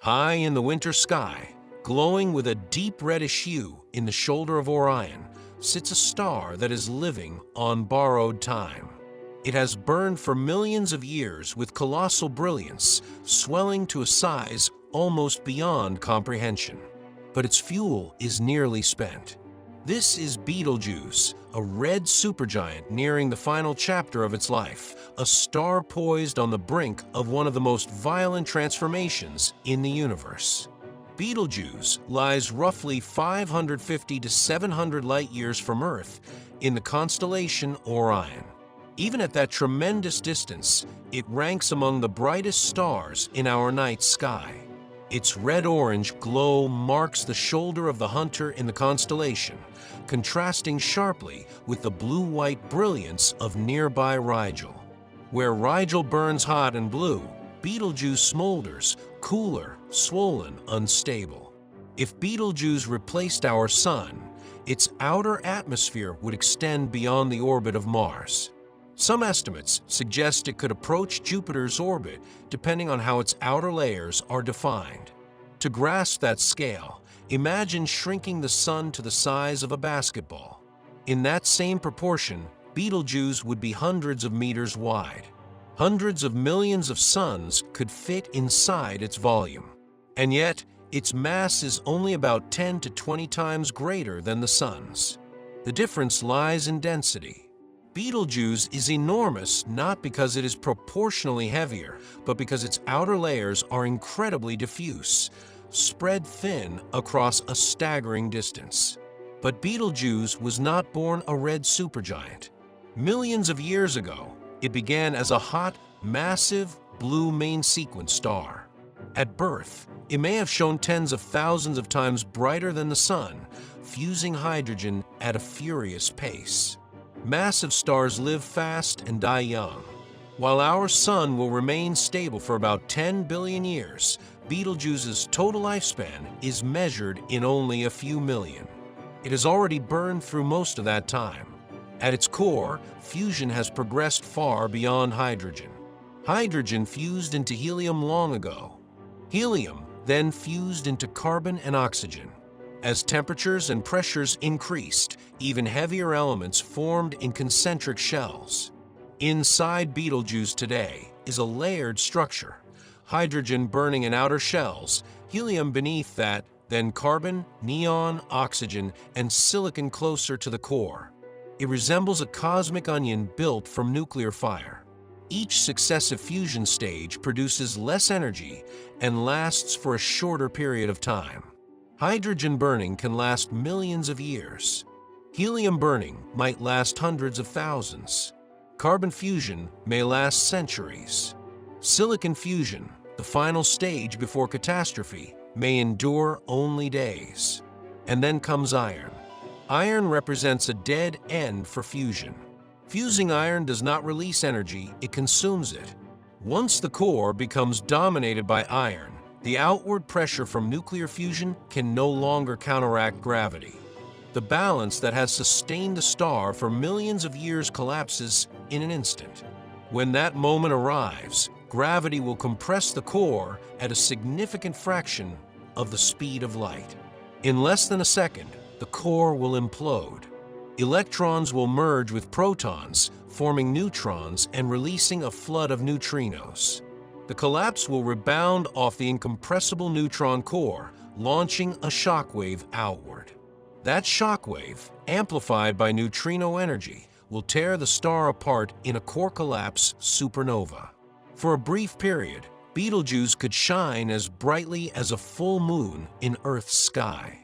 High in the winter sky, glowing with a deep reddish hue in the shoulder of Orion, sits a star that is living on borrowed time. It has burned for millions of years with colossal brilliance, swelling to a size almost beyond comprehension. But its fuel is nearly spent. This is Betelgeuse, a red supergiant nearing the final chapter of its life, a star poised on the brink of one of the most violent transformations in the universe. Betelgeuse lies roughly 550 to 700 light-years from Earth in the constellation Orion. Even at that tremendous distance, it ranks among the brightest stars in our night sky. Its red-orange glow marks the shoulder of the hunter in the constellation, contrasting sharply with the blue-white brilliance of nearby Rigel. Where Rigel burns hot and blue, Betelgeuse smolders, cooler, swollen, unstable. If Betelgeuse replaced our Sun, its outer atmosphere would extend beyond the orbit of Mars. Some estimates suggest it could approach Jupiter's orbit depending on how its outer layers are defined. To grasp that scale, imagine shrinking the Sun to the size of a basketball. In that same proportion, Betelgeuse would be hundreds of meters wide. Hundreds of millions of suns could fit inside its volume. And yet, its mass is only about 10 to 20 times greater than the Sun's. The difference lies in density. Betelgeuse is enormous not because it is proportionally heavier, but because its outer layers are incredibly diffuse, spread thin across a staggering distance. But Betelgeuse was not born a red supergiant. Millions of years ago, it began as a hot, massive, blue main sequence star. At birth, it may have shone tens of thousands of times brighter than the Sun, fusing hydrogen at a furious pace. Massive stars live fast and die young. While our Sun will remain stable for about 10 billion years, Betelgeuse's total lifespan is measured in only a few million. It has already burned through most of that time. At its core, fusion has progressed far beyond hydrogen. Hydrogen fused into helium long ago. Helium then fused into carbon and oxygen. As temperatures and pressures increased, even heavier elements formed in concentric shells. Inside Betelgeuse today is a layered structure. Hydrogen burning in outer shells, helium beneath that, then carbon, neon, oxygen, and silicon closer to the core. It resembles a cosmic onion built from nuclear fire. Each successive fusion stage produces less energy and lasts for a shorter period of time. Hydrogen burning can last millions of years. Helium burning might last hundreds of thousands. Carbon fusion may last centuries. Silicon fusion, the final stage before catastrophe, may endure only days. And then comes iron. Iron represents a dead end for fusion. Fusing iron does not release energy, it consumes it. Once the core becomes dominated by iron, the outward pressure from nuclear fusion can no longer counteract gravity. The balance that has sustained the star for millions of years collapses in an instant. When that moment arrives, gravity will compress the core at a significant fraction of the speed of light. In less than a second, the core will implode. Electrons will merge with protons, forming neutrons and releasing a flood of neutrinos. The collapse will rebound off the incompressible neutron core, launching a shockwave outward. That shockwave, amplified by neutrino energy, will tear the star apart in a core collapse supernova. For a brief period, Betelgeuse could shine as brightly as a full moon in Earth's sky.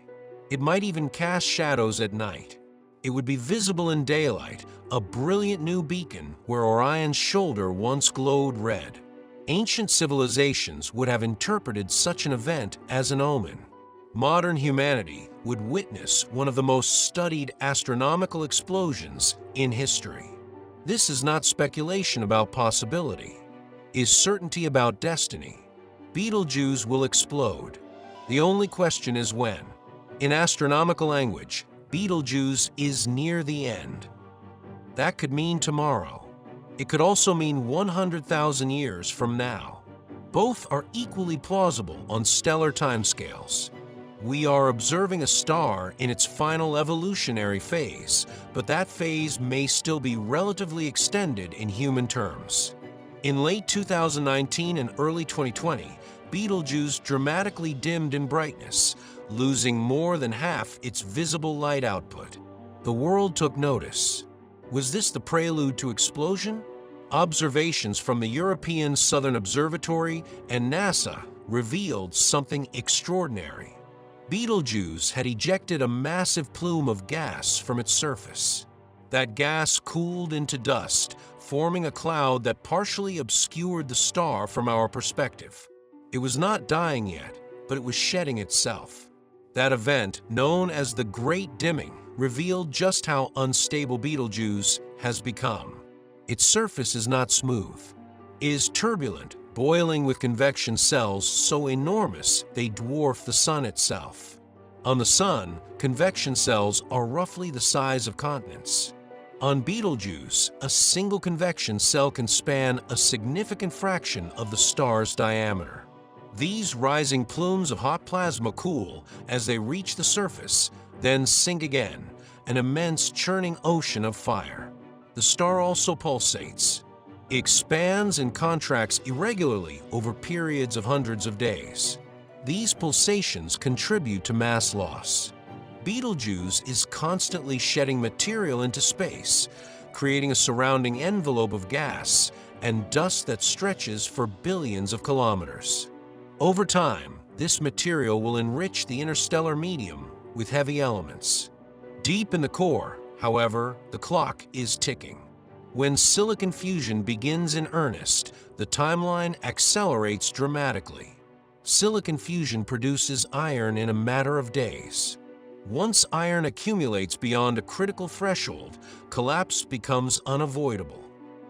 It might even cast shadows at night. It would be visible in daylight, a brilliant new beacon where Orion's shoulder once glowed red. Ancient civilizations would have interpreted such an event as an omen. Modern humanity would witness one of the most studied astronomical explosions in history. This is not speculation about possibility. Is certainty about destiny. Betelgeuse will explode. The only question is when. In astronomical language, Betelgeuse is near the end. That could mean tomorrow. It could also mean 100,000 years from now. Both are equally plausible on stellar timescales. We are observing a star in its final evolutionary phase, but that phase may still be relatively extended in human terms. In late 2019 and early 2020, Betelgeuse dramatically dimmed in brightness, losing more than half its visible light output. The world took notice. Was this the prelude to explosion? Observations from the European Southern Observatory and NASA revealed something extraordinary. Betelgeuse had ejected a massive plume of gas from its surface. That gas cooled into dust, forming a cloud that partially obscured the star from our perspective. It was not dying yet, but it was shedding itself. That event, known as the Great Dimming, revealed just how unstable Betelgeuse has become. Its surface is not smooth. It is turbulent, boiling with convection cells so enormous they dwarf the Sun itself. On the Sun, convection cells are roughly the size of continents. On Betelgeuse, a single convection cell can span a significant fraction of the star's diameter. These rising plumes of hot plasma cool as they reach the surface, then sink again, an immense churning ocean of fire. The star also pulsates. It expands and contracts irregularly over periods of hundreds of days. These pulsations contribute to mass loss. Betelgeuse is constantly shedding material into space, creating a surrounding envelope of gas and dust that stretches for billions of kilometers. Over time, this material will enrich the interstellar medium with heavy elements. Deep in the core, however, the clock is ticking. When silicon fusion begins in earnest, the timeline accelerates dramatically. Silicon fusion produces iron in a matter of days. Once iron accumulates beyond a critical threshold, collapse becomes unavoidable.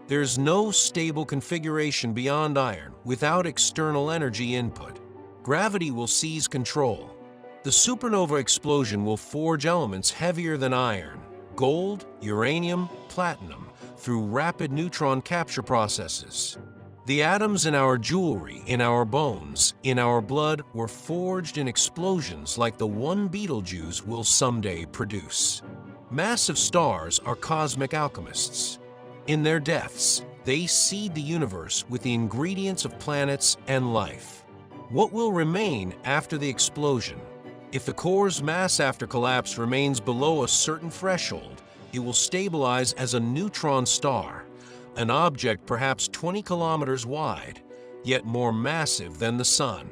There's no stable configuration beyond iron without external energy input. Gravity will seize control. The supernova explosion will forge elements heavier than iron, gold, uranium, platinum, through rapid neutron capture processes. The atoms in our jewelry, in our bones, in our blood were forged in explosions like the one Betelgeuse will someday produce. Massive stars are cosmic alchemists. In their deaths, they seed the universe with the ingredients of planets and life. What will remain after the explosion? If the core's mass after collapse remains below a certain threshold, it will stabilize as a neutron star, an object perhaps 20 kilometers wide, yet more massive than the Sun.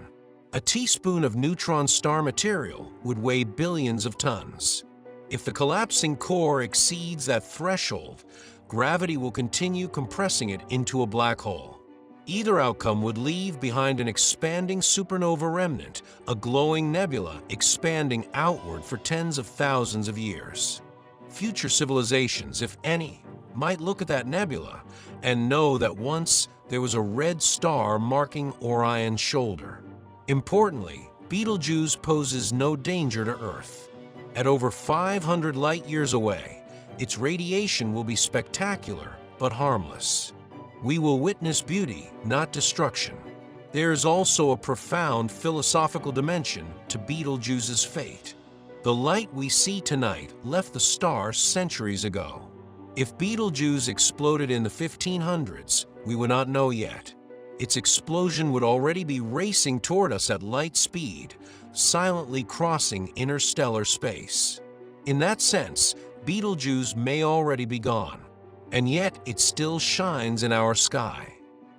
A teaspoon of neutron star material would weigh billions of tons. If the collapsing core exceeds that threshold, gravity will continue compressing it into a black hole. Either outcome would leave behind an expanding supernova remnant, a glowing nebula expanding outward for tens of thousands of years. Future civilizations, if any, might look at that nebula and know that once there was a red star marking Orion's shoulder. Importantly, Betelgeuse poses no danger to Earth. At over 500 light-years away, its radiation will be spectacular but harmless. We will witness beauty, not destruction. There is also a profound philosophical dimension to Betelgeuse's fate. The light we see tonight left the star centuries ago. If Betelgeuse exploded in the 1500s, we would not know yet. Its explosion would already be racing toward us at light speed, silently crossing interstellar space. In that sense, Betelgeuse may already be gone, and yet it still shines in our sky.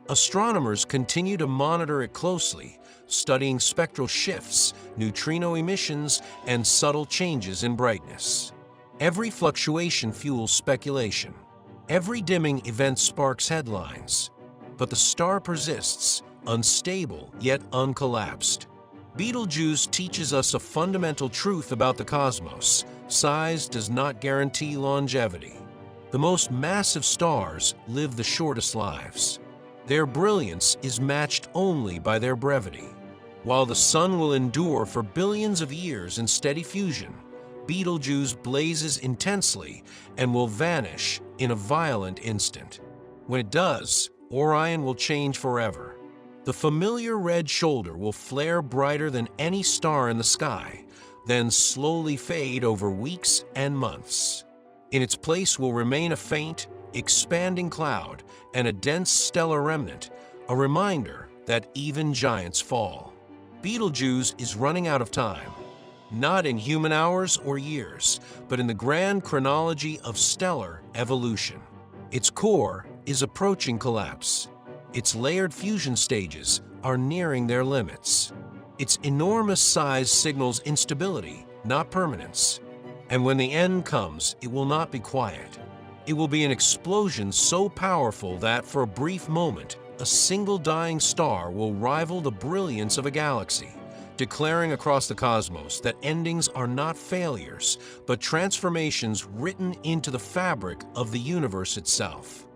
Astronomers continue to monitor it closely, studying spectral shifts, neutrino emissions, and subtle changes in brightness. Every fluctuation fuels speculation. Every dimming event sparks headlines. But the star persists, unstable yet uncollapsed. Betelgeuse teaches us a fundamental truth about the cosmos. Size does not guarantee longevity. The most massive stars live the shortest lives. Their brilliance is matched only by their brevity. While the Sun will endure for billions of years in steady fusion, Betelgeuse blazes intensely and will vanish in a violent instant. When it does, Orion will change forever. The familiar red shoulder will flare brighter than any star in the sky, then slowly fade over weeks and months. In its place will remain a faint, expanding cloud and a dense stellar remnant, a reminder that even giants fall. Betelgeuse is running out of time, not in human hours or years, but in the grand chronology of stellar evolution. Its core is approaching collapse. Its layered fusion stages are nearing their limits. Its enormous size signals instability, not permanence. And when the end comes, it will not be quiet. It will be an explosion so powerful that, for a brief moment, a single dying star will rival the brilliance of a galaxy, declaring across the cosmos that endings are not failures, but transformations written into the fabric of the universe itself.